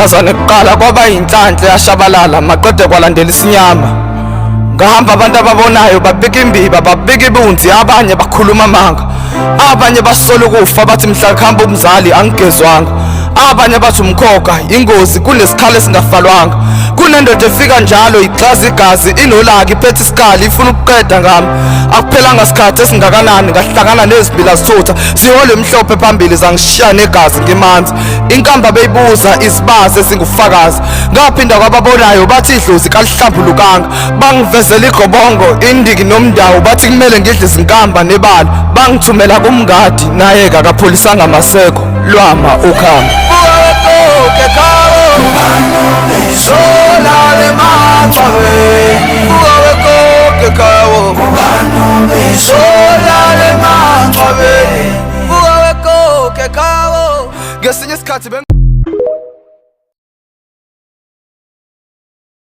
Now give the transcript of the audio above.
mhlazane kuqala kwaba yinhlanhla yashabalala maqede kwalandela isinyama. Ngahamba abantu ababonayo babika imbiba babika ibunzi, abanye bakhuluma amanga, abanye basola ukufa bathi mhla kuhamba umzali angigezwanga, abanye bathi umkhokha ingozi kunesikhala esingafalwanga. Kunendoda efika njalo igxaza igazi inolaka iphethe isikali ifuna ukuqeda ngami. Akuphelanga isikhathi esingakanani ngahlangana nezibila zithutha sihole emhlophe phambili zangishiya negazi ngemanzi. Inkamba beyibuza isibazi esingufakazi, ngaphinda kwababonayo bathi idlozi kalihlambulukanga. Bangivezela igobongo indiki nomndawo bathi kumele ngidle izinkamba nebala. Bangithumela kumngadi naye akapholisanga maseko lwama ukhamba. Ngesinye isikhathi